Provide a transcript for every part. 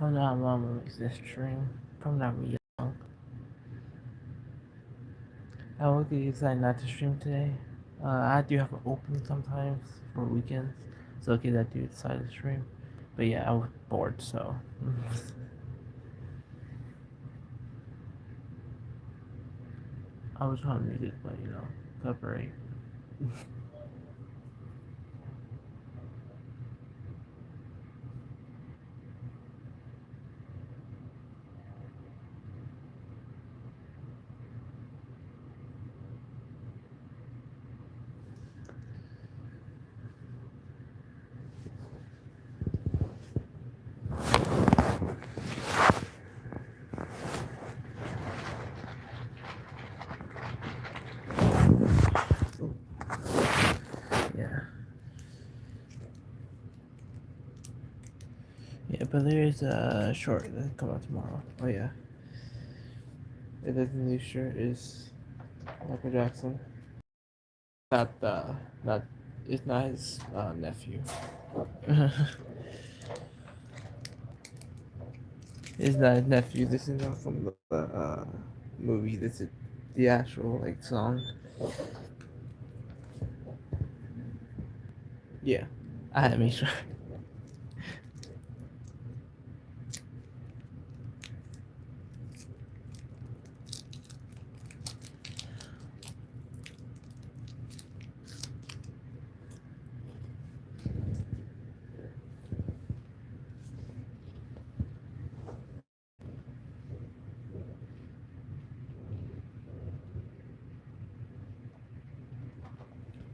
I don't know how long makes this stream. Probably not really long. I will decide not to stream today. I do have an open sometimes for weekends, so okay, I do decide to stream. But yeah, I was bored, so I was trying to mute it, but copyright. Yeah, yeah, but there is a short that come out tomorrow. Oh yeah, the new shirt is Michael Jackson. Not not it's not his nephew. It's not his nephew. This is not from the movie. This is the actual like song. Yeah, I had to make sure.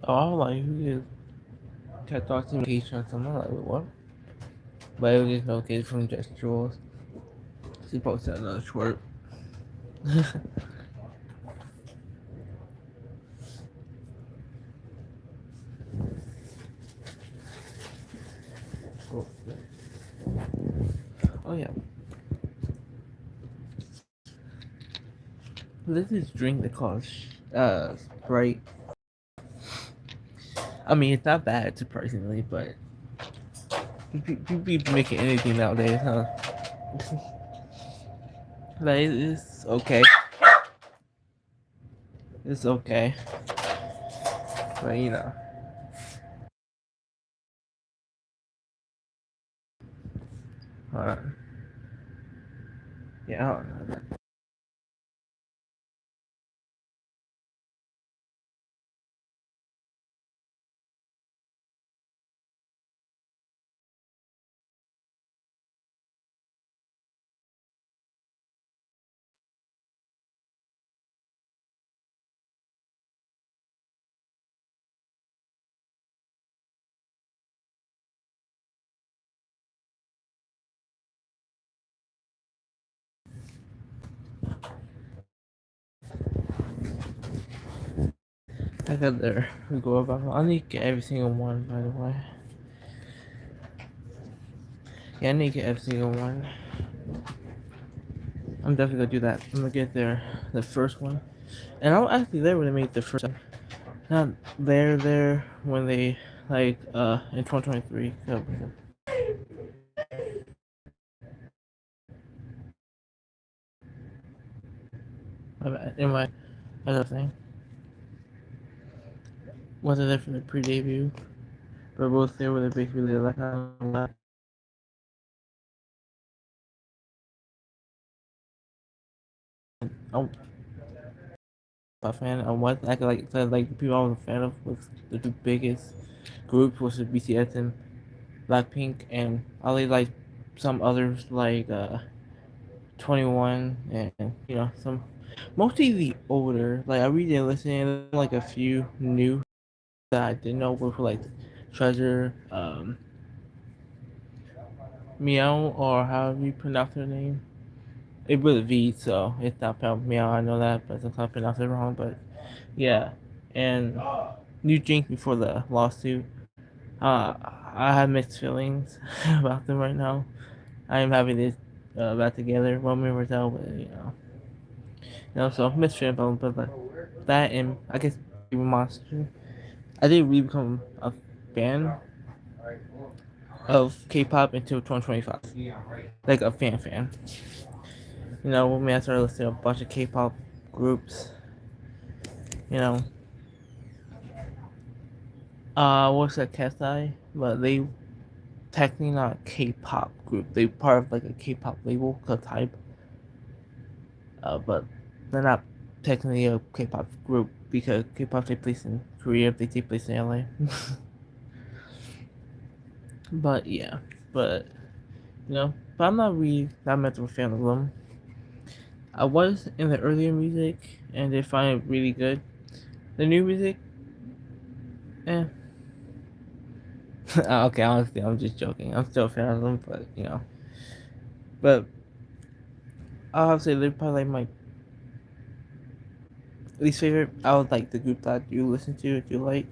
Oh, I was like, who is kept talking notification or something? I'm like, wait, what? But it was just notification from Just Jules. She posted another short. Oh, oh yeah. This is drink that calls Sprite. I mean, it's not bad surprisingly, but you be making anything nowadays, huh? Like it's okay. It's okay, but hold on. Yeah, hold on. I got there. We go about. I need to get every single one, by the way. Yeah, I need to get every single one. I'm definitely gonna do that. I'm gonna get there, the first one, and I was actually there when they made the first one. Not there when they in 2023. My bad. Anyway, another thing. Wasn't there for the pre-debut? We're both there with a big really like oh, a fan of what like said like the people I was a fan of was the two biggest groups was the BTS and Blackpink, and I like some others like 21 and some mostly the older, like I really didn't listen, like a few new that I didn't know were for like Treasure, Meow, or however you pronounce her name. It was a V, so it's not spelled Meow. I know that, but sometimes I pronounce it wrong. But yeah, and New Drink before the lawsuit. Uh, I have mixed feelings about them right now. I am having this back together. One member tell, but so mixed feelings about them. But like, that and I guess Monster. I didn't really become a fan of K-pop until 2025. Like a fan. You know, when I started listening to a bunch of K-pop groups, you know, what's that Kasai? But they technically not a K-pop group. They part of like a K-pop label called Type. But they're not technically a K-pop group because K-pop takes place in Korea. They take place in LA. But yeah, but but I'm not really that much of a fan of them. I was in the earlier music, and they find it really good. The new music, eh. Okay, honestly, I'm just joking. I'm still a fan of them, but but I'll have to say they're probably like my least favorite. I would like the group that you listen to if you like,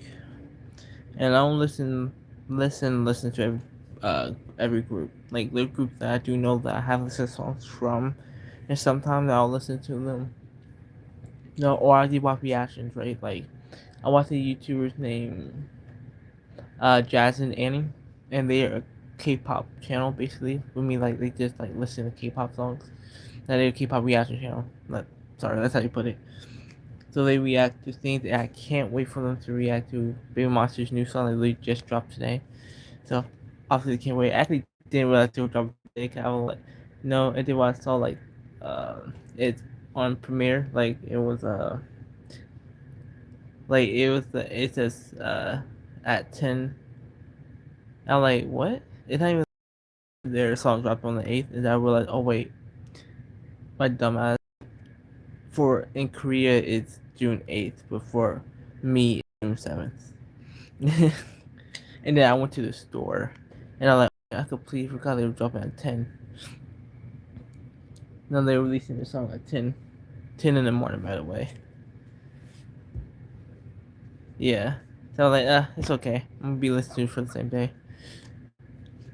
and I don't listen to every group. Like the group that I do know that I have listened to songs from, and sometimes I'll listen to them. No, or I do watch reactions, right? Like I watch a YouTuber's name Jazz and Annie, and they're a K-pop channel basically. I mean, like they just like listen to K-pop songs. That they're a K-pop reaction channel. Sorry, that's how you put it. So they react to things, and I can't wait for them to react to Baby Monster's new song that they just dropped today. So obviously can't wait. I actually didn't realize they were dropping today. I was like, no, and then when I saw uh, it's on Premiere, it says at 10. I'm like, what? It's not even their song dropped on the 8th, and I realized, oh wait, my dumbass. For in Korea, it's June 8th, but for me, it's June 7th. And then I went to the store, and I'm like, I completely forgot they were dropping at 10. Now they're releasing the song at 10 in the morning, by the way. Yeah. So I'm like, it's okay. I'm gonna be listening for the same day.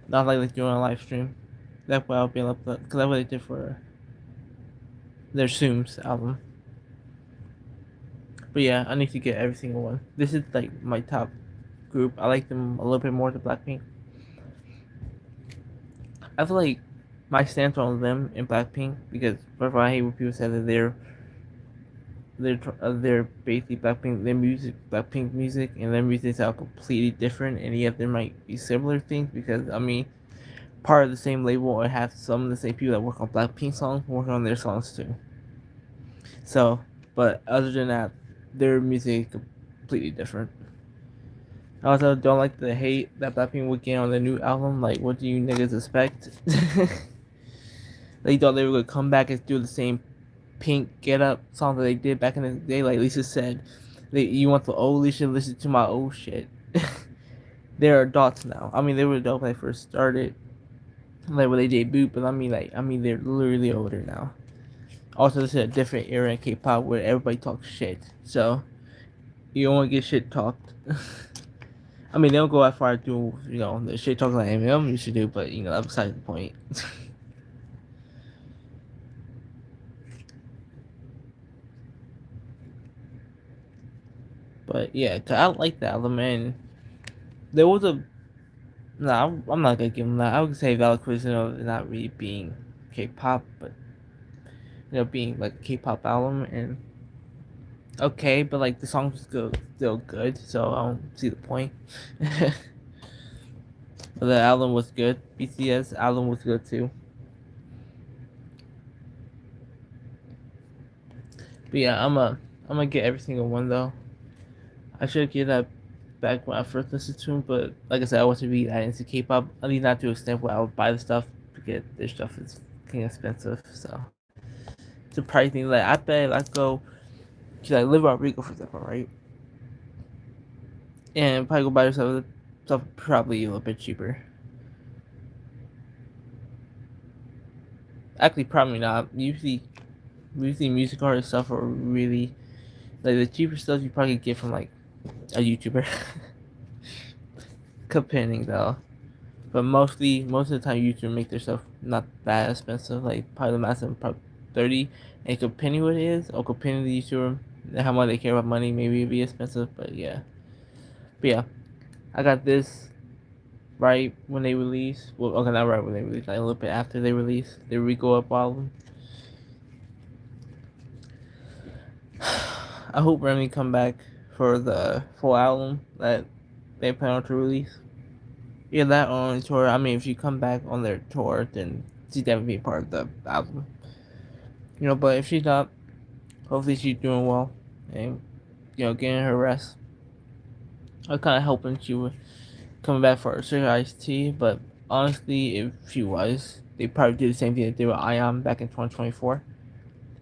Not like doing a live stream. That's why I'll be able to, because that's what they did for their Zooms album. But yeah, I need to get every single one. This is like my top group. I like them a little bit more than Blackpink. I feel like my stance on them in Blackpink, because first of all, I hate when people say that they're basically Blackpink music, and their music sound completely different, and yet there might be similar things because I mean, part of the same label or have some of the same people that work on Blackpink songs work on their songs too. So, but other than that, their music is completely different. I also don't like the hate that Blackpink would get on the new album. Like, what do you niggas expect? They thought they were gonna come back and do the same Pink Get Up song that they did back in the day. Like Lisa said, you want the old Lisa, listen to my old shit. They're adults now. I mean, they were adults when they first started, like when they debuted. But they're literally older now. Also, this is a different era in K-pop where everybody talks shit. So you don't want to get shit talked. I mean, they don't go as far as do the shit talking like Eminem used to do, but that's beside the point. But yeah, 'cause I like that element. There was a no, I'm not gonna give them that. I would say valid criticism of not really being K-pop, but being like a K-pop album and okay, but like the songs still good, so I don't see the point. But the album was good. BTS album was good too. But yeah, I'm gonna get every single one though. I should get that back when I first listened to them, but like I said, I wasn't really that into K-pop. At least not to the extent where I would buy the stuff because their stuff is fucking expensive. So surprisingly, like I bet I go to like Live Rodrigo for example, right? And probably go buy yourself stuff probably a little bit cheaper. Actually, probably not. Usually music artist stuff are really like the cheaper stuff you probably get from like a YouTuber. Depending though. But most of the time, YouTube make their stuff not that expensive. Like probably the maximum, probably 30. And depending what it is, or depending the YouTuber, and how much they care about money, maybe it'd be expensive. But yeah, I got this. right when they release. Well, okay, not right when they release, like a little bit after they release their Rico Up album. I hope Remy come back for the full album that they plan to release. Yeah, that on tour. I mean, if she come back on their tour, then she's definitely be part of the album. But if she's not, hopefully she's doing well and getting her rest. I kind of hoping she would coming back for Sugar Ice Tea, but honestly, if she was, they probably did the same thing they did with Ion back in 2024.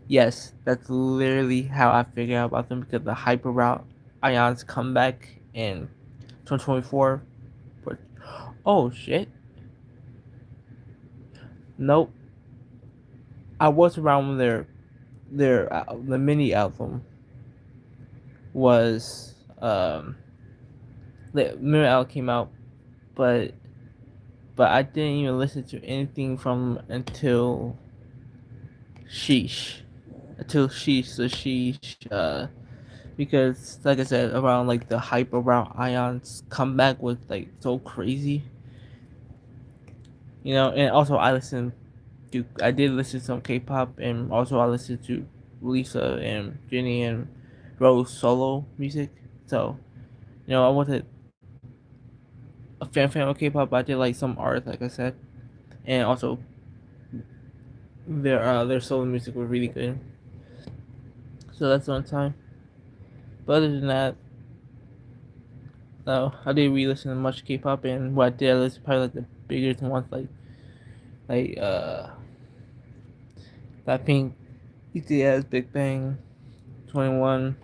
Yes, that's literally how I figured out about them because the hype about Ion's comeback in 2024. But oh shit, nope. I was around when their the mini album was the mini album came out, but I didn't even listen to anything from them Sheesh until Sheesh the Sheesh because like I said around like the hype around Ion's comeback was like so crazy, and also I did listen to some K-pop and also I listened to Lisa and Jenny and Rose solo music. So I wasn't a fan of K-pop, but I did like some art, like I said, and also their solo music was really good. So that's on time. But other than that, no, I didn't really listen to much K-pop, and what I did, I listened probably like the biggest ones, like Blackpink, BTS, Big Bang, 21,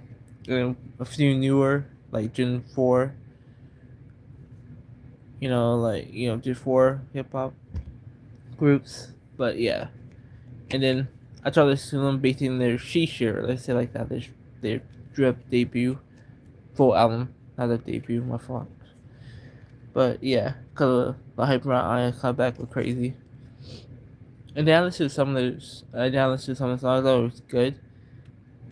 and a few newer like Gen 4. Gen 4 hip hop groups. But yeah, and then I tried to listen to them based on their Shisha, let's say like that, their Drip debut, full album, not a debut, my fault. But yeah, cause the hype around Iron comeback was crazy. And then I listened to some of those. I then listened to some of the songs. I thought it was good.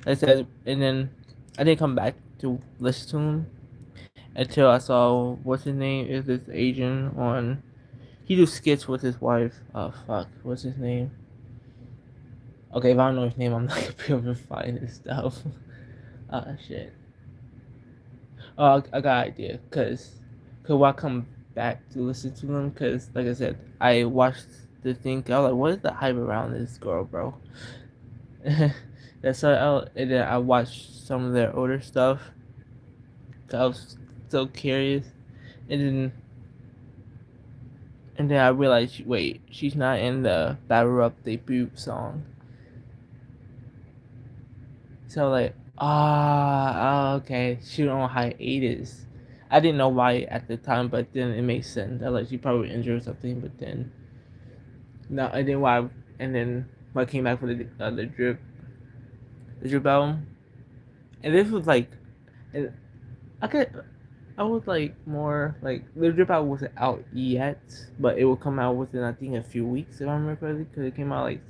I said, and then I didn't come back to listen to them until I saw what's his name is this Asian on. He do skits with his wife. Oh fuck, what's his name? Okay, if I don't know his name, I'm not gonna be able to find his stuff. Shit. Oh, I got an idea. Cause when I come back to listen to them, cause like I said, I watched the thing. I was like, what is the hype around this girl, bro? That's how and then I watched some of their older stuff. Cause I was so curious, and then I realized, wait, she's not in the Battle Up debut song. So like, okay, she on hiatus. I didn't know why at the time, but then it makes sense. I like she probably injured or something, but then no, and then why? And then when I came back for the drip album, and this was like, and I could, I was like more like the drip album wasn't out yet, but it will come out within I think a few weeks if I remember correctly, because it came out like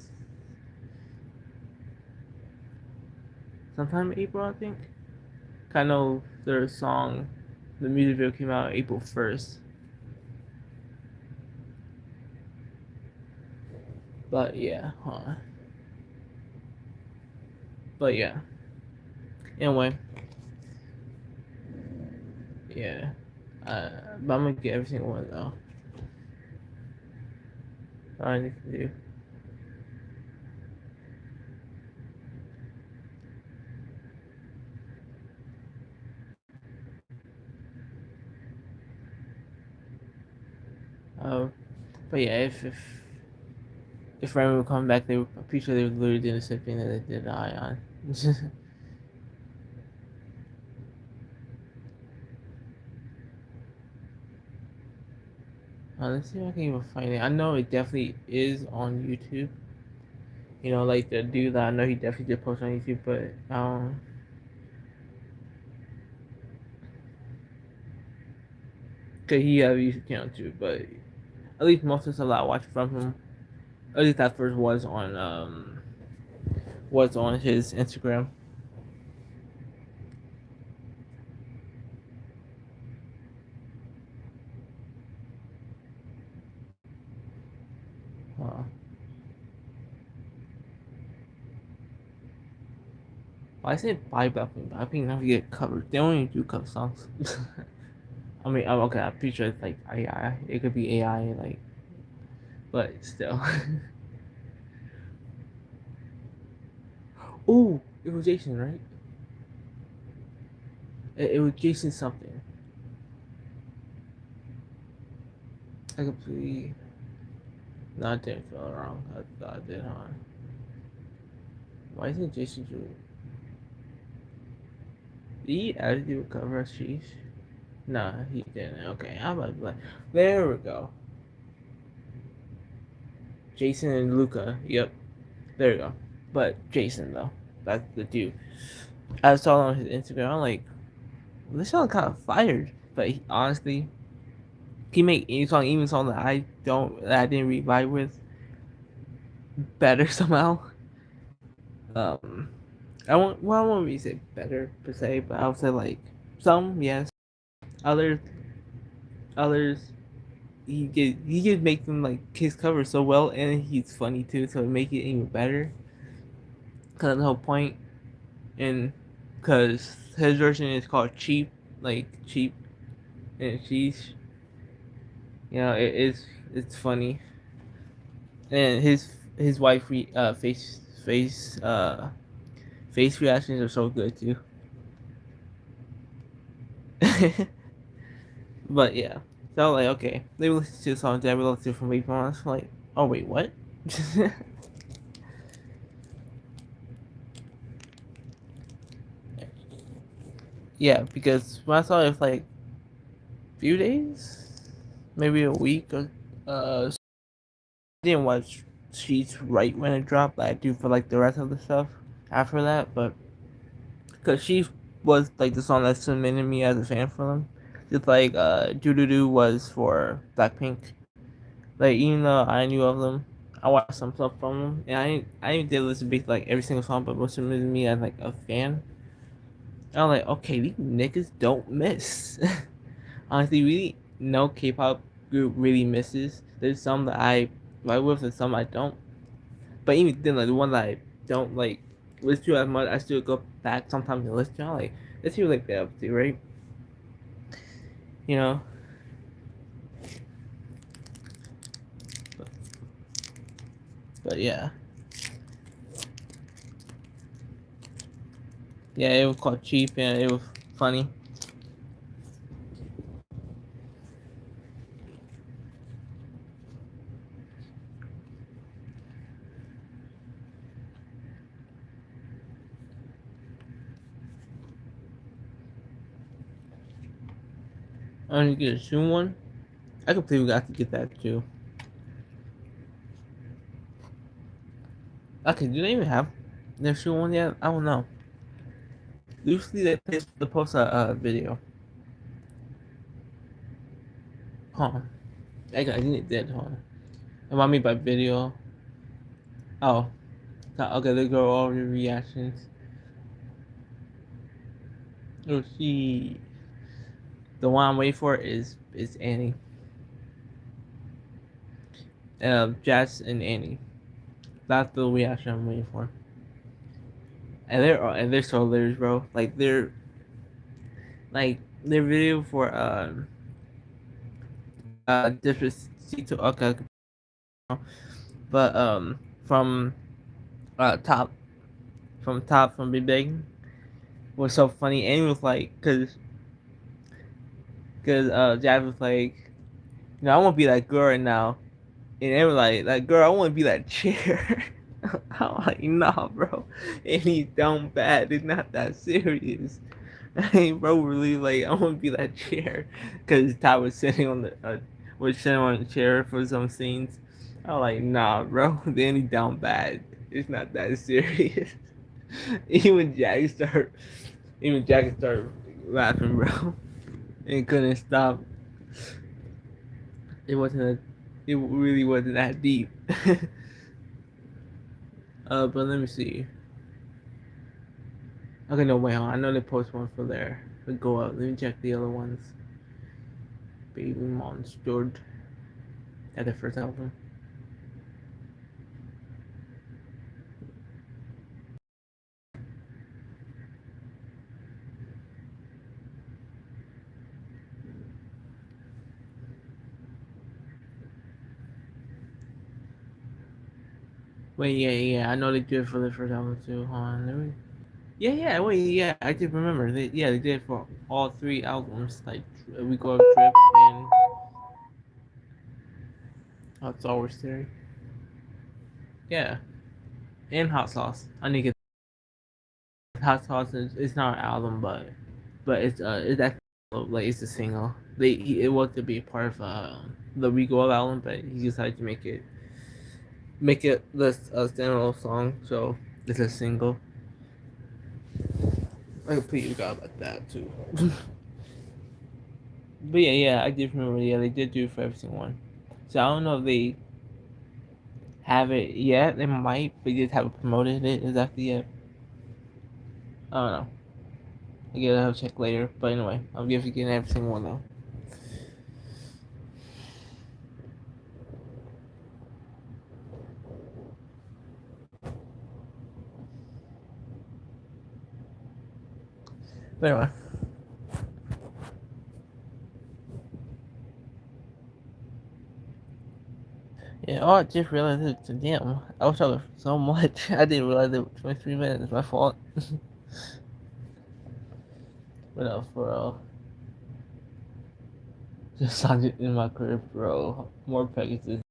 sometime in April I think. I know their song, the music video came out April 1st. But yeah, huh. But yeah. Anyway, yeah. But I'm gonna get every single one though. All I need to do. Uh, but yeah, if Remy would come back, I'm pretty sure they would literally do the same thing that they did to Ion. Let's see if I can even find it. I know it definitely is on YouTube. Like the dude that I know he definitely did post on YouTube, but cause he have a YouTube channel too. But at least most of the stuff I watched from him, at least that first was on his Instagram. Well, I say buy Blackpink. Blackpink never get covered. They only do cover songs. I mean, I'm okay. I'm pretty sure it's like AI. It could be AI, like, but still. Oh, it was Jason, right? It was Jason something. I completely. No, I didn't feel wrong. I thought I did, huh? Why isn't Jason doing? Did he actually do a cover of Sheesh? Nah, he didn't. Okay, I'm about to be like, there we go. Jason and Luca. Yep, there we go. But Jason though, that's the dude. I saw on his Instagram. I'm like, well, this song kind of fired. But honestly, he make any song, even song that I didn't really vibe with, better somehow. Um, I won't really say better per se, but I would say like some yes, others others he could make them like his cover so well, and he's funny too, so it make it even better. Cause the whole point, and cause his version is called cheap, like cheap, and she's it's funny, and his wife face reactions are so good too. But yeah, so like okay, they listen to songs that we listen to from Wave On. Like, oh wait, what? Yeah, because when I saw it, was like few days, maybe a week. I didn't watch Sheets right when it dropped. Like I do for like the rest of the stuff after that, but because she was like the song that cemented me as a fan for them, just like Doo Doo Doo was for Blackpink. Like even though I knew of them, I watched some stuff from them, and I did listen to like every single song, but most of me as like a fan. I'm like, okay, these niggas don't miss. Honestly, really, no K-pop group really misses. There's some that I like with, and some I don't. But even then, like the one that I don't like listen to as much, I still go back sometimes and listen to. I'm like, let's see what like they up to, right? You know. But, but yeah, yeah, it was called cheap and it was funny. I only get a Zoom one. I completely got to get that too. Okay, do they even have their Zoom one yet? I don't know. Usually they post a video. Huh. I think it did, huh? And what I mean by video? Oh, okay, they go over the reactions. Oh, she. The one I'm waiting for is Annie. Jazz and Annie. That's the reaction I'm waiting for. And they're so hilarious, bro. Like their video for Despacito, okay, but from top from Big Bang was so funny, and it was like cause Jazz was like, you know, I want to be that girl right now, and they were like girl, I want to be that chair. I'm like, nah, bro, and he's down bad. It's not that serious. Hey, bro, really like I want to be that chair because Ty was sitting on the was sitting on the chair for some scenes. I'm like, nah, bro, then he down bad. It's not that serious. even Jack started, even Jack started laughing, bro, and couldn't stop. It wasn't a, it really wasn't that deep. But let me see. Okay, no, wait, hold on. I know they post one for there. But go up. Let me check the other ones. Baby Monster. At the first album. Wait, yeah. I know they did it for the first album too. Hold on, let me. Yeah. Wait, yeah. I did remember. They did it for all three albums. Like We Go Up Drip and Hot Sauce Theory. Yeah, and Hot Sauce. I need to get Hot Sauce. It's not an album, but it's actually like it's a single. It was to be part of the We Go Up album, but he decided to make it the standalone song. So it's a single. I completely forgot about that too. But yeah, I did remember. Yeah, they did do it for every single one. So I don't know if they have it yet. They might, but they just haven't promoted it exactly yet. I don't know. I guess I'll check later. But anyway, I'm getting every single one though. But anyway, yeah. Oh, I just realized it. Damn, I was talking so much. I didn't realize it was 23 minutes. It's my fault. But for just in my crib, bro. More packages.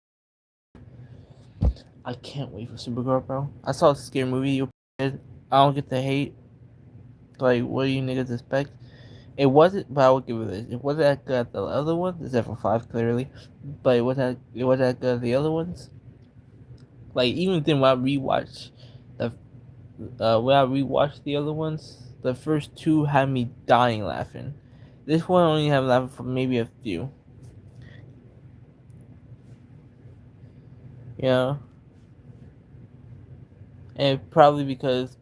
I can't wait for Supergirl, bro. I saw a scary movie. I don't get the hate. Like, what do you niggas expect? It wasn't, but I would give it this. It wasn't that good as the other ones, except for five clearly. But it was that good as the other ones. Like even then, the when I rewatched the other ones, the first two had me dying laughing. This one only had me laughing for maybe a few. You know, and probably because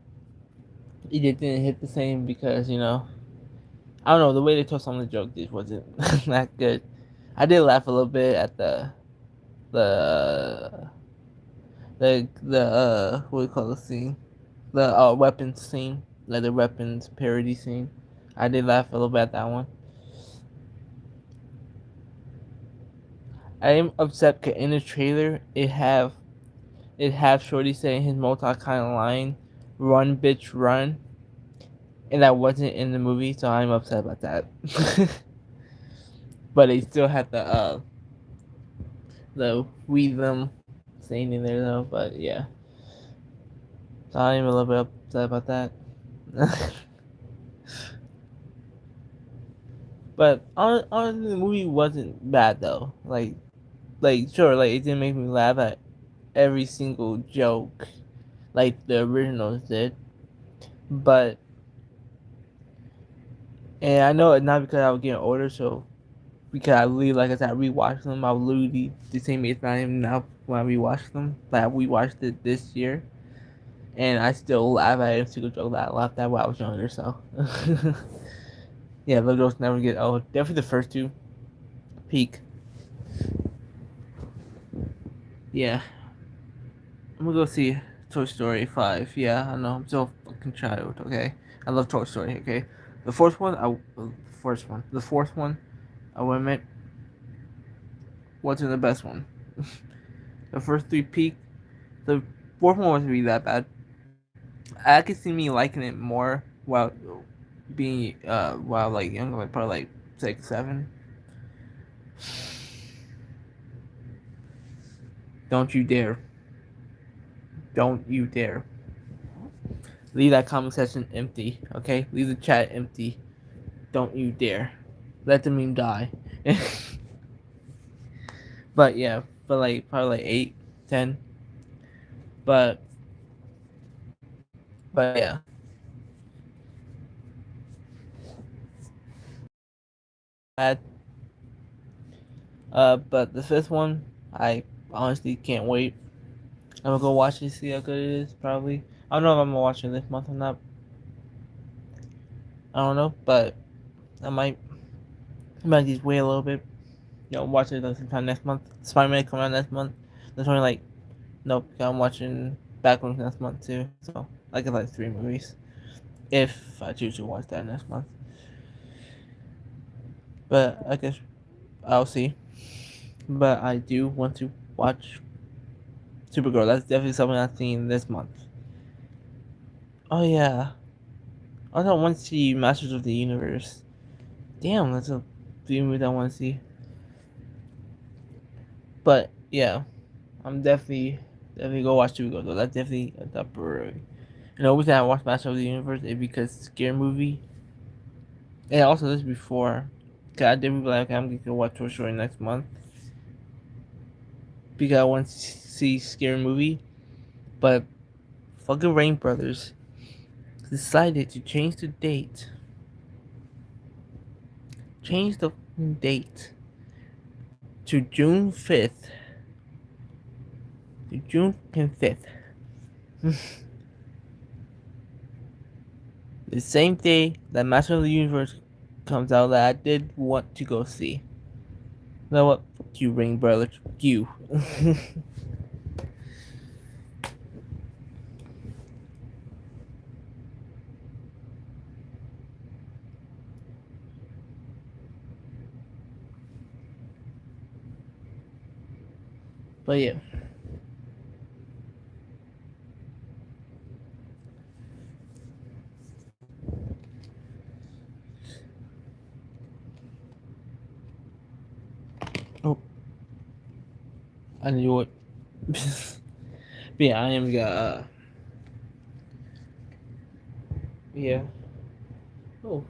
it didn't hit the same because I don't know, the way they told some of the jokes just wasn't that good. I did laugh a little bit at the what do you call the scene? The weapons scene, like the weapons parody scene. I did laugh a little bit at that one. I am upset because in the trailer it have Shorty saying his multi kind of line, "Run, bitch, run," and that wasn't in the movie, so I'm upset about that. But they still had the we them saying in there though. But yeah, so I'm a little bit upset about that. But honestly, the movie wasn't bad though. Like sure, like it didn't make me laugh at every single joke like the originals did. But and I know it's not because I was getting older, so because I literally, like I said, I rewatched them. I was literally the same age I am now when I rewatched them. Like we watched it this year, and I still laugh at every single joke that I laughed at when I was younger. So yeah, those jokes never get old. Definitely the first two peak. Yeah, I'm gonna go see Toy Story 5. Yeah, I know I'm still a fucking child. Okay, I love Toy Story. Okay, the fourth one, the fourth one, I will admit, wasn't the best one. The first three peak. The fourth one wasn't really that bad. I could see me liking it more while while like younger, like probably like 6, 7. Don't you dare! Don't you dare! Leave that comment section empty. Okay, leave the chat empty. Don't you dare! Let the meme die. But yeah, but like probably like 8, 10. But yeah. Bad. But the fifth one, I honestly can't wait. I'm gonna go watch it, see how good it is. Probably. I don't know if I'm gonna watch it this month or not. I don't know, but I might just wait a little bit. Watch it sometime next month. Spider-Man come out next month. There's only like nope. I'm watching Backrooms next month too. So I get like 3 movies if I choose to watch that next month. But I guess I'll see. But I do want to watch Supergirl. That's definitely something I've seen this month. Oh yeah. I also want to see Masters of the Universe. Damn, that's a movie I want to see. But yeah, I'm definitely go watch Supergirl though. That's definitely a top priority. And the reason I watched Masters of the Universe is because it's a scary movie. And also this before, cause I did be like, okay, I'm gonna watch Toy Story next month because I want to see scary movie. But fucking Rain Brothers decided to change the date to June 5th. The same day that Master of the Universe comes out that I did want to go see. You know what? Fuck you, Ring Brother. Fuck you. But yeah. Oh, I knew it. But yeah, I am yeah. Oh.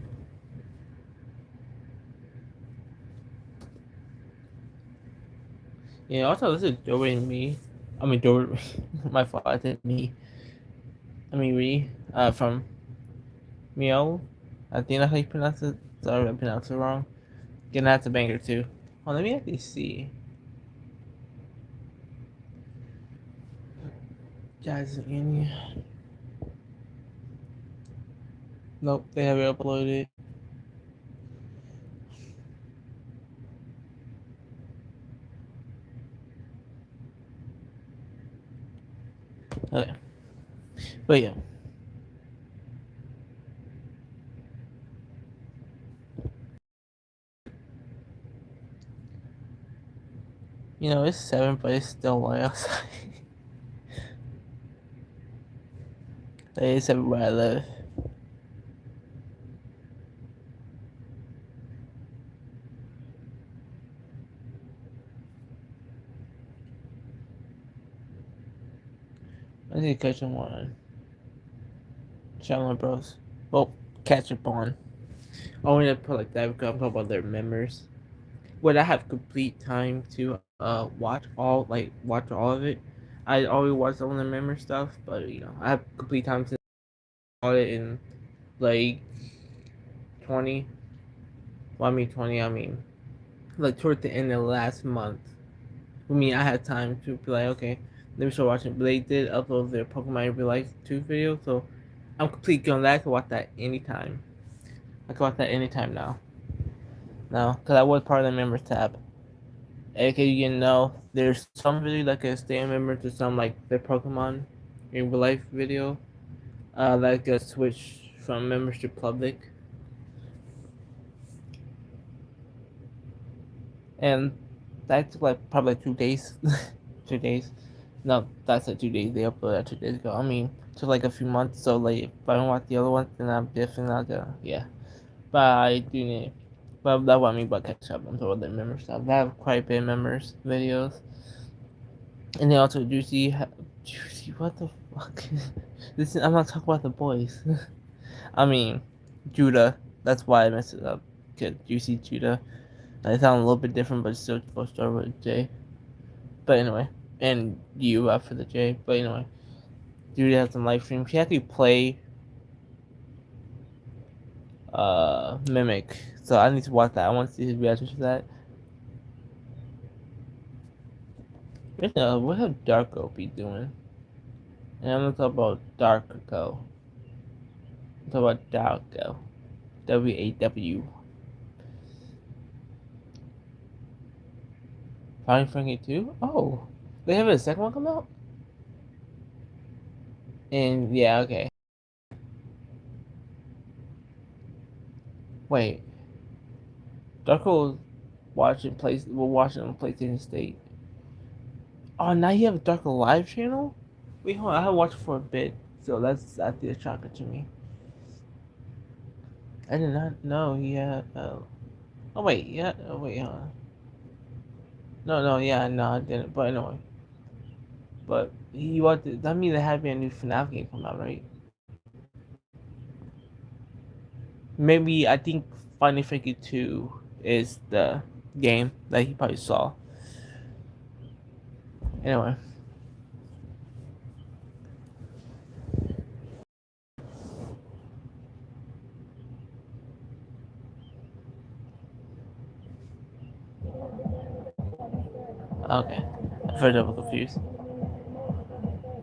Yeah, also this is Joey and me. I mean Joey my fault, I said me. I mean we from Meow. I think that's how you pronounce it. Sorry if I pronounced it wrong. Gonna have to banger too. Oh, let me actually see. Jazz in. Nope, they haven't uploaded. Okay. But yeah. You know, it's 7, but it's still light outside. It's everywhere I live. I need to catch up on Shadow Bros. Well, catch up on. I only have to put like that because I'm talking about their members. When I have complete time to watch all of it, I always watch some of the member stuff, but you know, I have complete time to watch it in like 20. Well, I mean 20. I mean like towards the end of last month. I mean, I had time to be like, okay, let me start watching. But they did upload their Pokemon Real Life 2 video, so I'm completely on that. I can watch that anytime. I can watch that anytime now. No, because I was part of the members tab. Okay, you know, there's some video that can stay a member to some like their Pokemon in real life video. That can switch from members to public. And that took like probably 2 days. 2 days. No, that's like 2 days. They uploaded that 2 days ago. I mean, it took like a few months. So like, if I don't watch the other ones, then I'm definitely not gonna. Yeah, but I do need. But that's what I mean by catch up. I'm talking about the member stuff. They have quite a bit of members videos, and they also Juicy. Juicy, what the fuck? I'm not talking about the boys. I mean, Judah. That's why I messed it up. Good, Juicy Judah. I sound a little bit different, but still supposed to start with J. But anyway, and you after the J. But anyway, Judy has some live stream. She actually play Mimic, so I need to watch that. I want to see his reaction to that. What have Darko be doing? And I'm gonna talk about Darko. I'm talk about Darko. WAW. Final Frankie 2? Oh, they have a second one come out? And yeah, okay. Wait, Darko was watching on PlayStation State. Oh, now you have a Dark Alive channel? Wait, hold on. I haven't watched it for a bit, so that's actually a shocker to me. I did not know he had. Oh wait, yeah. Oh wait, hold on. No, yeah, no, I didn't. But anyway, but he wanted. That means there had been a new FNAF game come out, right? Maybe I think Final Fantasy 2 is the game that he probably saw. Anyway, okay. I felt a little confused.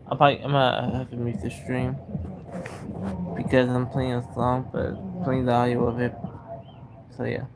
I'm gonna have to mute the stream because I'm playing a song, but playing the audio of it. So yeah.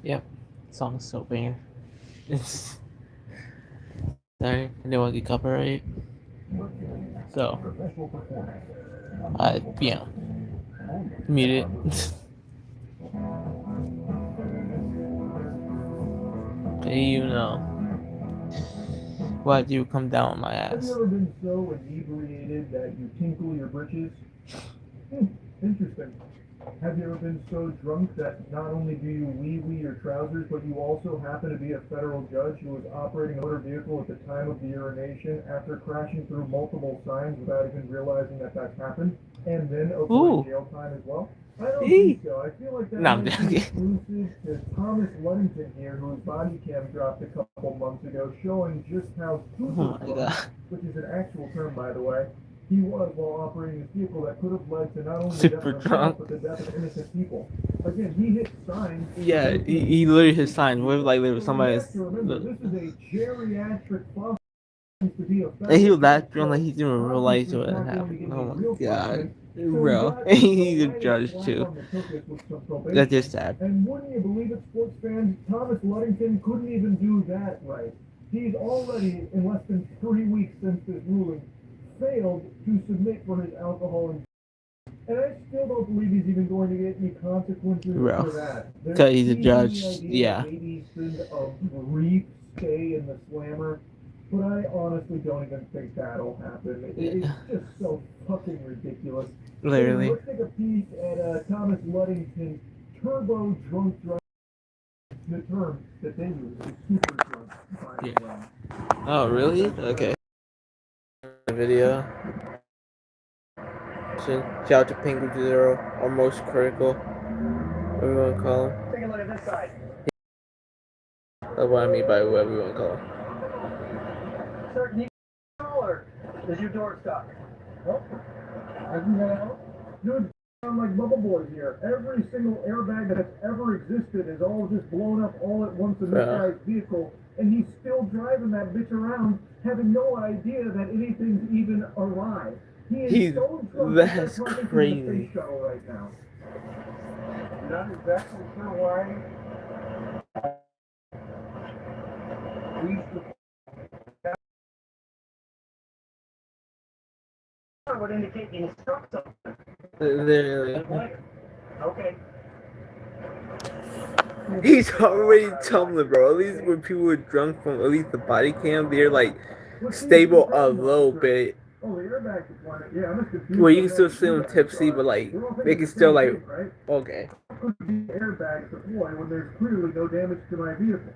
Yep. Song's so bad. It's sorry, I didn't want to get copyright. So yeah, mute it. Okay, you know. Why do you come down on my ass? Have you ever been so inebriated that you tinkle your britches? Interesting. Have you ever been so drunk that not only do you wee-wee your trousers, but you also happen to be a federal judge who was operating a motor vehicle at the time of the urination after crashing through multiple signs without even realizing that that's happened, and then avoid jail time as well? I don't think so. I feel like that No, I'm might be joking. exclusive to Thomas Luddington here, whose body cam dropped a couple months ago, showing just how Oh super my drunk, god. which is an actual term, by the way, he was while operating this vehicle that could have led to not only the death Super of himself, drunk. but the death of innocent people. Again, he hit signs. Yeah, he literally his sign with like there was So we somebody's. have to remember, this is a geriatric to be And he was effective. that drunk like So he didn't realize obviously what it's had not going to happened. get any Oh my real god. punishment. So he Bro. got And the he's a lightest judge slap too. on the cookies with some That's probation. just sad. And wouldn't you believe it, sports fans? Thomas Luddington couldn't even do that right. He's already, in less than 3 weeks since this ruling, failed to submit for his alcohol and I still don't believe he's even going to get any consequences Bro. for that. They're Because he's a teasing judge. the idea Yeah. that maybe he's been a brief stay in the slammer, but I honestly don't even think that'll happen. It's just so fucking ridiculous. Literally. Let's take a peek at Thomas Luddington's turbo drunk drive. The term that they use is super drunk, by the way. Oh, really? Okay. Video. Shout out to Penguin Zero, or most critical, whatever you want to call him. Take a look at this side. That's what I mean by whatever you want to call him. Sir, can you or is your door stuck? Nope. Isn't that help? Dude, I'm like bubble boys here. Every single airbag that has ever existed is all just blown up all at once in this guy's vehicle, and he's still driving that bitch around, having no idea that anything's even arrived. He is so drunk that's that he's crazy. in the space shuttle right now. Not exactly sure why. Would indicate you struck something. Literally. Okay. He's already tumbling, bro. At least when people were drunk from at least the body cam, they're like stable a little bit. Oh, the airbag deployment. Yeah, I'm just confused. Well, you can still see them tipsy, but like they can still like okay. Airbag deploy when there's clearly no damage to my vehicle.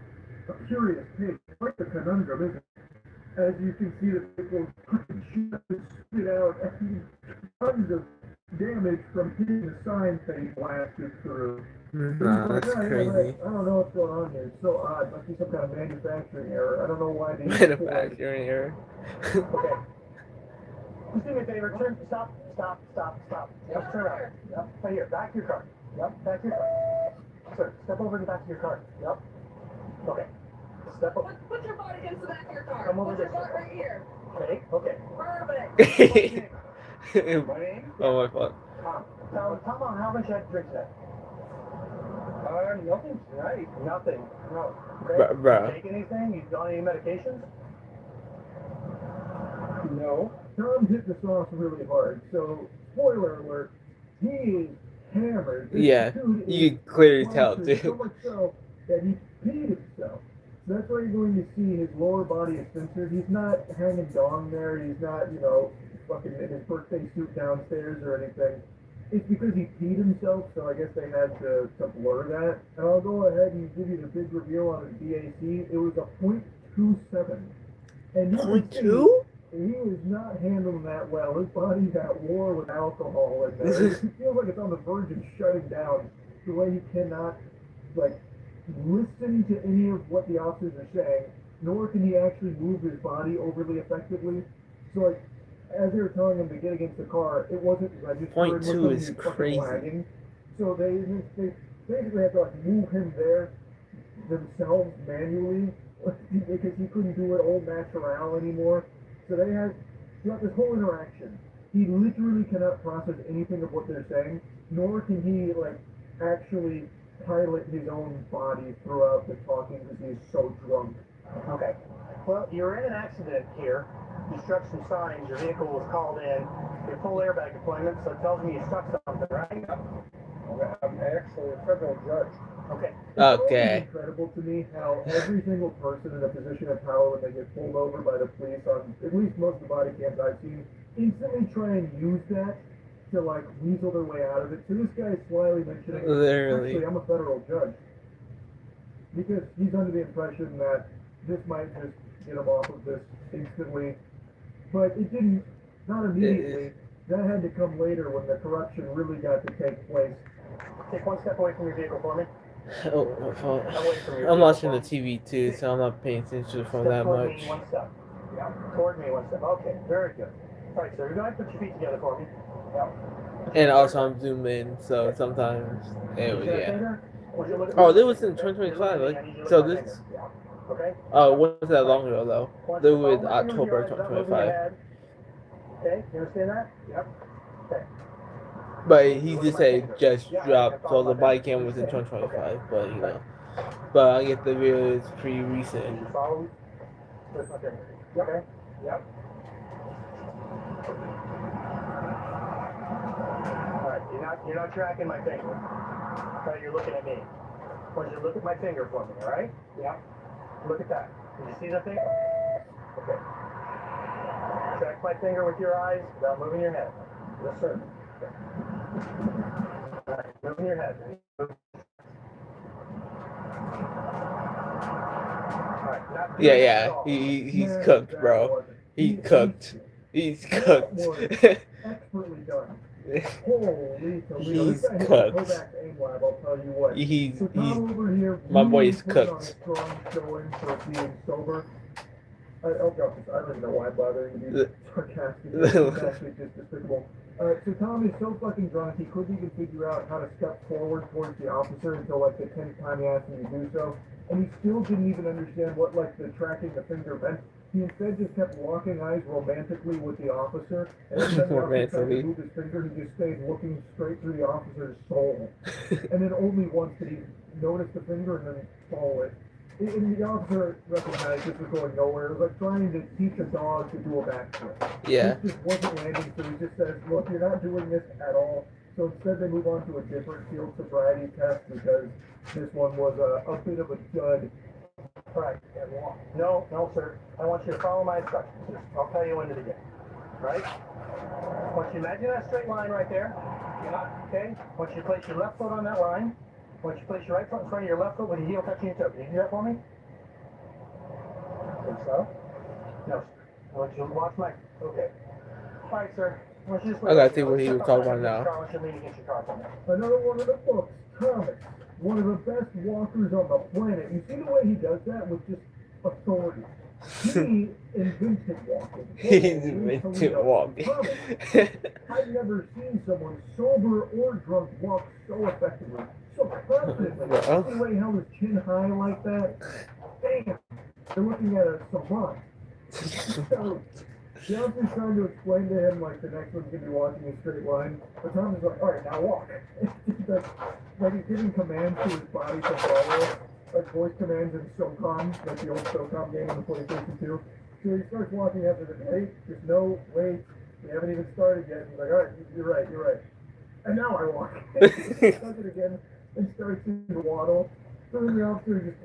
A curious case, quite the conundrum, isn't it? As you can see, the vehicle spit out tons of damage from hitting the sign that he blasted through. Nah, that's crazy. I don't know what's going on here. It's so odd. Must be some kind of manufacturing error. I don't know why they manufacturing error. Okay. Just do me a favor. Turn. Stop. Yep. Turn around. Yep. Right here. Back to your car. Yep. Back to your car. Sir, step over to the back of your car. Yep. Okay. Step over. Put your butt against the back of your car. Come over Put your this butt right here. Okay. Okay. Perfect. My name? Oh my fuck. Tom, how much you had to drink today? Nothing tonight. Nothing. No. Okay. Bruh. You take anything? You on any medications? No. Tom hit the sauce really hard, so spoiler alert, he is hammered. Yeah, you can clearly tell So too. much so that he peed himself. So that's why you're going to see his lower body is censored. He's not hanging dong there. He's not, fucking in his birthday suit downstairs or anything. It's because he peed himself, so I guess they had to blur that. And I'll go ahead and give you the big reveal on his BAC. It was a .27. And .2? He was not handling that well. His body's at war with alcohol in there. It feels like it's on the verge of shutting down. The way he cannot, listen to any of what the officers are saying, nor can he actually move his body overly effectively. So, as they were telling him to get against the car, it wasn't registering. .2 is crazy. Lagging. So they basically had to move him there themselves manually because he couldn't do it old natural anymore. So they had throughout this whole interaction, he literally cannot process anything of what they're saying, nor can he actually pilot his own body throughout the talking because he's so drunk. Okay. Well, you're in an accident here. You struck some signs. Your vehicle was called in. Your full airbag deployment, so it tells me you struck something, right? I'm actually a federal judge. Okay. Okay. It's incredible to me how every single person in a position of power, when they get pulled over by the police on at least most of the body cams I've seen, instantly try and use that to weasel their way out of it. So this guy is slyly mentioning, Literally. actually, I'm a federal judge. Because he's under the impression that this might just get him off of this instantly. But it didn't, not immediately. That had to come later when the corruption really got to take place. Take one step away from your vehicle for me. Oh, my fault. I'm watching the TV too, so I'm not paying attention to the phone that much. Me one step. Yeah, toward me one step. Okay, very good. All right, so you're going to put your feet together for me. Yeah. And also I'm zoomed in, so sometimes, yeah. Oh, Oh, this was in 2025, so this... Okay? Oh, wasn't that long ago though? Once It you was follow my finger with your October eyes without moving your 2025. head. Okay, you understand that? Yep. Okay. But he Look at just my said finger. just Yeah, I dropped, follow so my the finger. bike in was in Understand? 2025. But you Right. know, but I get the video is pretty Did recent. you follow me? Where's my finger? Yep. Okay. Yep. Alright, you're not tracking my finger. Okay, you're looking at me. I want you to look at my finger for me, alright? Yep. Look at that. Can you see the finger? Okay. Track my finger with your eyes without moving your head. Yes, sir. Okay. Alright, moving your head. Alright, not Yeah, doing this at yeah, all. he's Man, cooked, that bro. wasn't. He's He cooked. aced it. He's That cooked. was expertly done. Holy Toledo. He's This guy hit the cooked. Kovacs aim lab, I'll tell you what. He's So Tom over here my boy really is putting on a cooked. strong showing for being sober. I don't even know why I'm bothering to be sarcastic. It's actually just despicable. So Tom is so fucking drunk, he couldn't even figure out how to step forward towards the officer until like the 10th time he asked him to do so. And he still didn't even understand what like the tracking the finger meant. He instead just kept locking eyes romantically with the officer. And every time the officer tried to move his finger, he just stayed looking straight through the officer's soul. And then only once did he notice the finger and then follow it. And the officer recognized this was going nowhere. It was like trying to teach a dog to do a backflip. Yeah. This just wasn't landing, so he just says, look, you're not doing this at all. So instead they move on to a different field sobriety test because this one was a bit of a dud. All right, no, sir. I want you to follow my instructions. I'll tell you when to begin. Right? I want you to imagine that straight line right there. Okay? I want you to place your left foot on that line. I want you to place your right foot in front of your left foot with your heel touching your toe. Can you do that for me? Think so? No, sir. I want you to watch my... Okay. All right, sir. I want you to just... I gotta see what he was talking about now. I want you to lean against your car for me. Another one of the books, Thomas. One of the best walkers on the planet. You see the way he does that with just authority. He invented walking. He's invented walking. I've never seen someone sober or drunk walk so effectively, so confidently. Well. The way he held his chin high like that. Damn. They're looking at a savant. So, the officer's trying to explain to him, like, the next one's going to be walking in a straight line. But Tom is like, alright, now walk. like he's giving commands to his body to follow. Like voice commands in SOCOM, like the old SOCOM game on the PlayStation 2. So he starts walking after the wait, just no, wait, we haven't even started yet. He's like, alright, you're right. And now I walk. He does it again and starts to waddle. So then the officer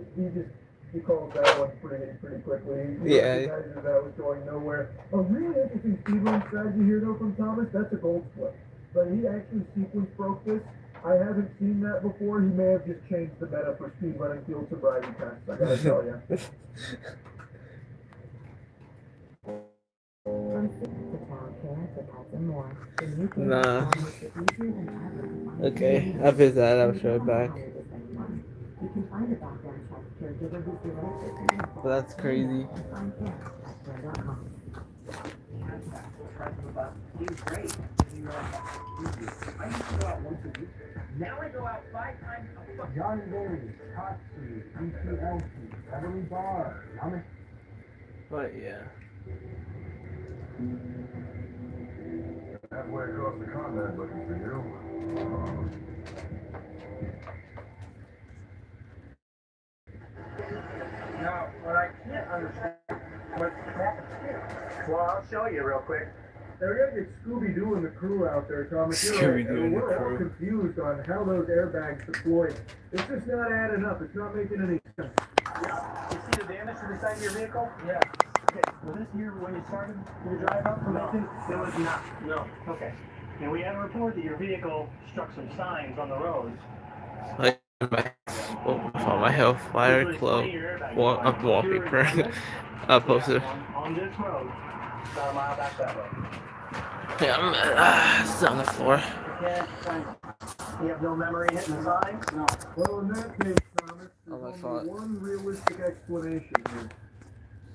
he calls that one pretty quickly. He recognizes that was going nowhere. A really interesting speedrun strategy here though from Thomas, that's a gold split. But he actually sequence broke this. I haven't seen that before. He may have just changed the meta for speedrunning field sobriety tests, I gotta tell you. Nah. Okay, I visit that. I'll show it back. But that's crazy. Now I go out 5 times a month. John Berry, Totsy, BTLC, Beverly Bar, But yeah. Halfway across the continent looking for you. Now, what I can't understand, what's happened here? Well, I'll show you real quick. They're gonna get Scooby-Doo and the crew out there, Thomas. Scooby-Doo and the We're all crew. confused on how those airbags deployed. It's just not adding up. It's not making any sense. Yeah. You see the damage to the side of your vehicle? Yeah. Okay. Was this here when you started your drive up from Milton? It was not. No. Okay. And we had a report that your vehicle struck some signs on the roads. Like my health fire club. Well, I'm wallpaper. I posted. On this road, about a mile back that way. Yeah, I'm still on the floor. You have no memory hitting the signs? No. Well, in that case, Thomas, there's only one realistic explanation here.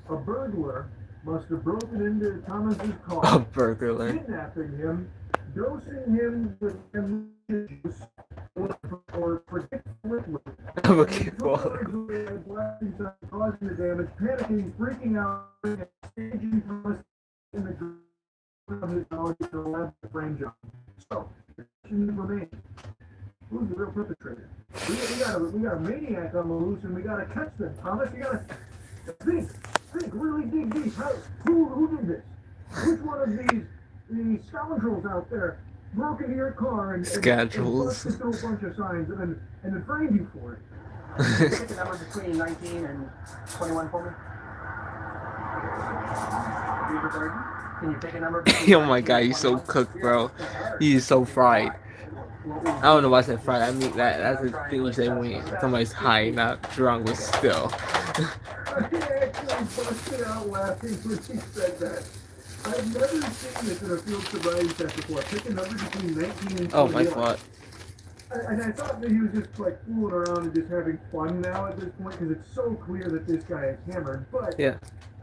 A burglar must have broken into Thomas's car, A burglar. kidnapping him, dosing him with juice, or forgetful liquid. Forgetful. Blasting signs causing the damage, panicking, freaking out, and staging Thomas in the ground of his knowledge to the lab frame job. So, the question remains, who's the real perpetrator? We got a maniac on the loose, and we got to catch them. Thomas, you got to think, really dig deep. Who did this? Which one of these scoundrels out there broke into your car and busted through a bunch of signs and then framed you for it? Can you pick a number between 19 and 21 for me? Can you pick a number between Oh my god, he's so cooked, bro. He's so fried. I don't know why I said fried. I mean that's the thing you say when somebody's high, not drunk, but still. I actually busted out laughing when he said that. I've never seen this in a field sobriety test before. Pick a number between 19 and 21. Oh, my fault. And I thought that he was just like fooling around and just having fun now at this point because it's so clear that this guy is hammered. But Yeah.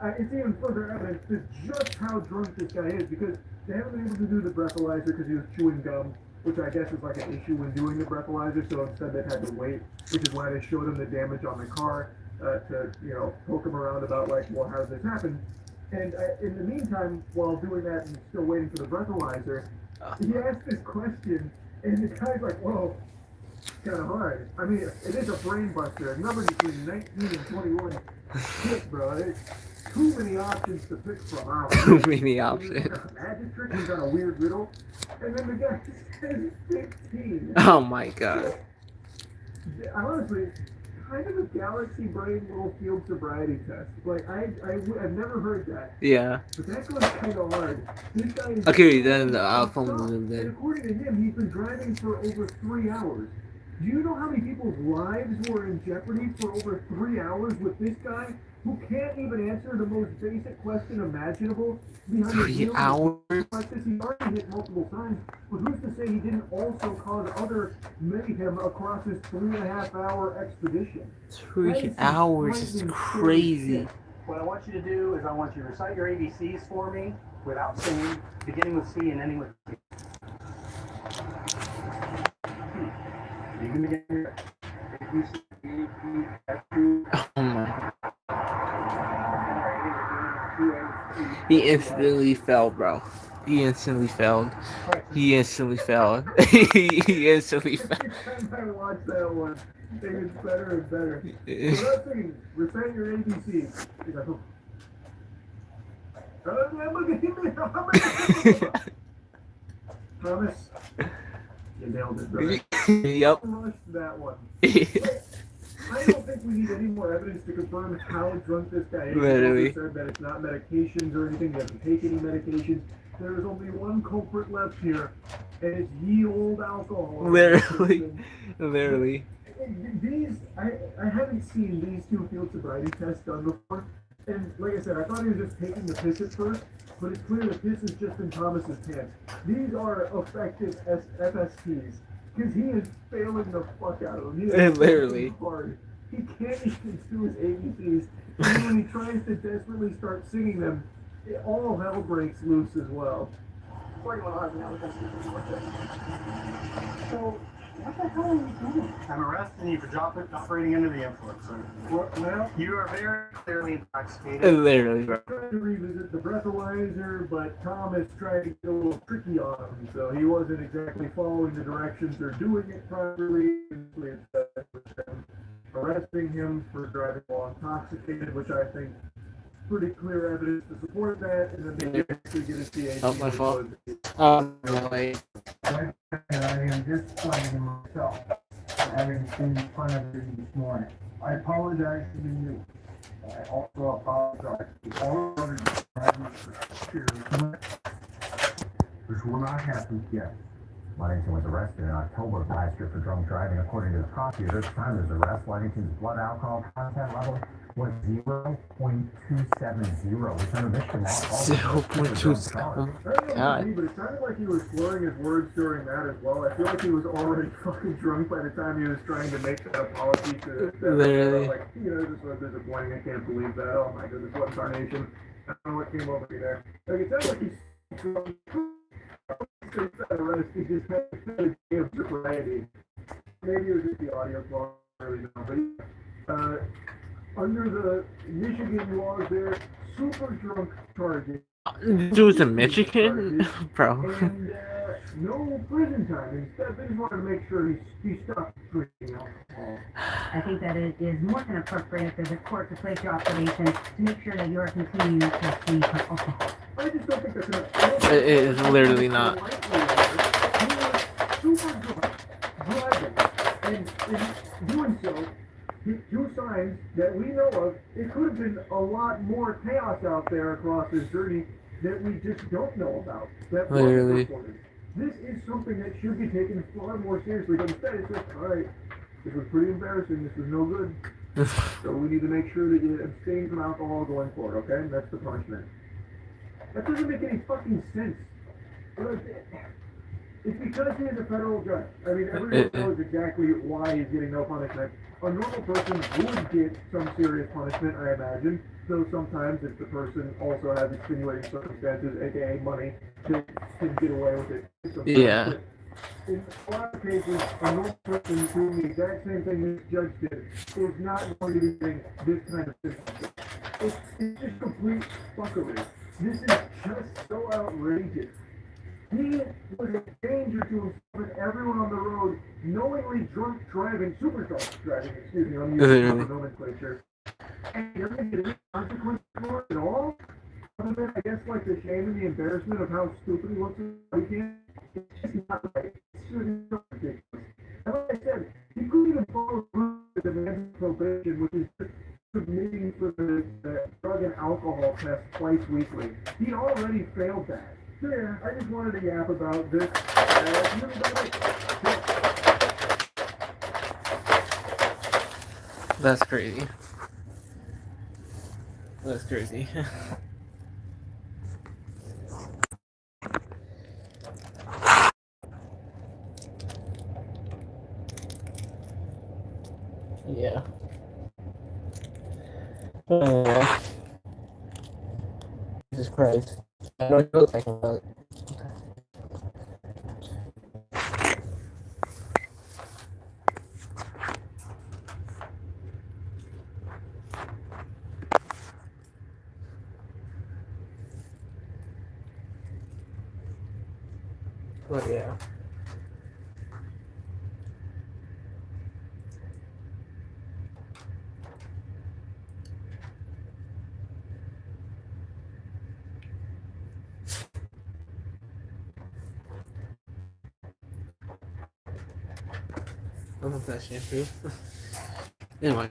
it's even further evidence to just how drunk this guy is because they haven't been able to do the breathalyzer because he was chewing gum, which I guess is like an issue when doing the breathalyzer. So instead they've had to wait, which is why they showed him the damage on the car to poke him around about like, well, how did this happen? And in the meantime, while doing that and still waiting for the breathalyzer, he asked this question, and the guy's like, whoa, it's kind of hard. I mean, it is a brain buster. A number between 19 and 21. Shit, bro. There's too many options to pick from. Too many options. He's got a magic trick, he's got a weird riddle, and then the guy says 15. Oh my god. Honestly, kind of a galaxy brain little field sobriety test. Like, I've never heard that. Yeah. But that goes kind of hard. This guy is... Okay, then I'll phone him And then. according to him, he's been driving for over 3 hours. Do you know how many people's lives were in jeopardy for over 3 hours with this guy who can't even answer the most basic question imaginable? 3 hours? Like this, he already hit multiple times, but who's to say he didn't also cause other mayhem across his 3.5 hour expedition? 3 hours is crazy. What I want you to do is I want you to recite your ABCs for me without singing, beginning with C and ending with C. You can begin your ABC, D, E, F, G. Oh my. He instantly fell, bro. He instantly failed. He instantly failed. He instantly failed. Every time I watch that one, it gets better and better. So that's thinking, recite your ABCs. He's like, oh. Thomas, you nailed it, brother. Yep. Rushed that one. I don't think we need any more evidence to confirm how drunk this guy is. Literally. He said that it's not medications or anything. He doesn't take any medications. There is only one culprit left here, and it's ye old alcohol. Literally. Literally. I haven't seen these two field sobriety tests done before. And like I said, I thought he was just taking the piss at first, but it's clear that this is just in Thomas's pants. These are effective FSTs. Because he is failing the fuck out of him. He is Literally. hard. He can't even do his ABCs. And when he tries to desperately start singing them, all hell breaks loose as well. 41 hours now. So, what the hell are you doing? I'm arresting you for operating under the influence. Well, You are very clearly intoxicated. Literally, bro. trying to revisit the breathalyzer, but Thomas tried to get a little tricky on him, so he wasn't exactly following the directions or doing it properly. Arresting him for driving while intoxicated, which I think is pretty clear evidence to support that, and then they actually get his CAC. Oh, my fault. Really. I am disappointed in myself for having been in front of you this morning. I apologize to you. I also apologize to all others driving for cheering. This will not happen yet. Ludington was arrested in October of last year for drunk driving. According to the prosecutor, at the time of his arrest, Ludington's blood alcohol content level was 0.270, which under Michigan law falls under 0.27. I don't know God. but it sounded like he was slurring his words during that as well. I feel like he was already fucking drunk by the time he was trying to make that apology to Literally. like, this was disappointing. I can't believe that. Oh my goodness, what incarnation. I don't know what came over me there. Like, it sounds like he's drunk. Arrest, he just had a day of sobriety. maybe it was just the audio quality, but under the Michigan laws there, super drunk charges. Dude's in Michigan, bro. And no prison time. Instead, they just wanted to make sure he stopped drinking alcohol. I think that it is more than appropriate for the court to place your observation to make sure that you are continuing to see alcohol. I just don't think that's enough. It is literally not. He was super drunk, driving, and in doing so, he drew signs that we know of. It could have been a lot more chaos out there across his journey that we just don't know about. That wasn't reported. This is something that should be taken far more seriously, but instead it's just, alright, this was pretty embarrassing, this was no good, so we need to make sure that you abstain from alcohol going forward, okay? That's the punishment. That doesn't make any fucking sense. It's because he is a federal judge. I mean, everyone knows exactly why he's getting no punishment. A normal person would get some serious punishment, I imagine, though sometimes if the person also has extenuating circumstances, aka money, they can get away with it. Sometimes. Yeah. But in a lot of cases, a normal person doing the exact same thing this judge did is not going to be getting this kind of sentence. It's just complete fuckery. This is just so outrageous. He was a danger to himself and everyone on the road, knowingly drunk driving, super drunk driving, excuse me, I'm using the nomenclature. And you're going to get any consequences for it at all? Other than, I guess, like the shame and the embarrassment of how stupid he looks at the weekend. It's just not right. It's just so ridiculous. And like I said, he couldn't even follow through with the demands of probation, which is just submitting for the drug and alcohol test twice weekly. He'd already failed that. So yeah, I just wanted to yap about this. That's crazy. That's crazy. Yeah. Jesus Christ. I know you're talking about it. But yeah. I love that shampoo. Anyway,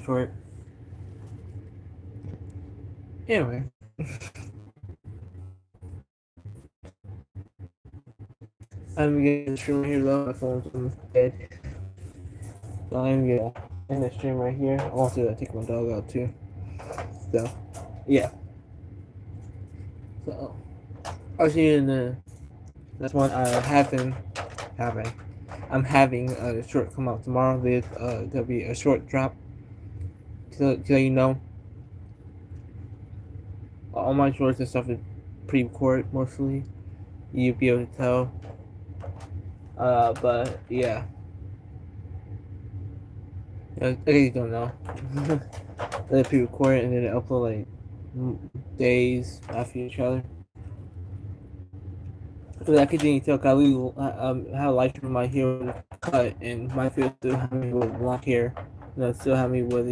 short. Anyway. I'm getting the stream right here though, my phone's dead. So I'm gonna end the stream right here. I want to take my dog out too. So, yeah. So, I'll see you in the next one. I'm having a short come out tomorrow. There'll be a short drop to let you know. All my shorts and stuff is pre-recorded mostly. You'll be able to tell. But yeah. I guess don't know. They pre-record and then they upload like days after each other. Because I couldn't tell how light from my hair was cut and my face still have me with black hair. Still have me with,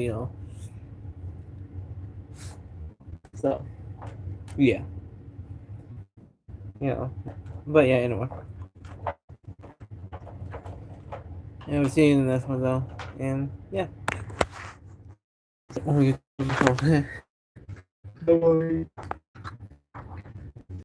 So, yeah. But yeah, anyway. And we'll see you in the next one though. And yeah. Don't worry.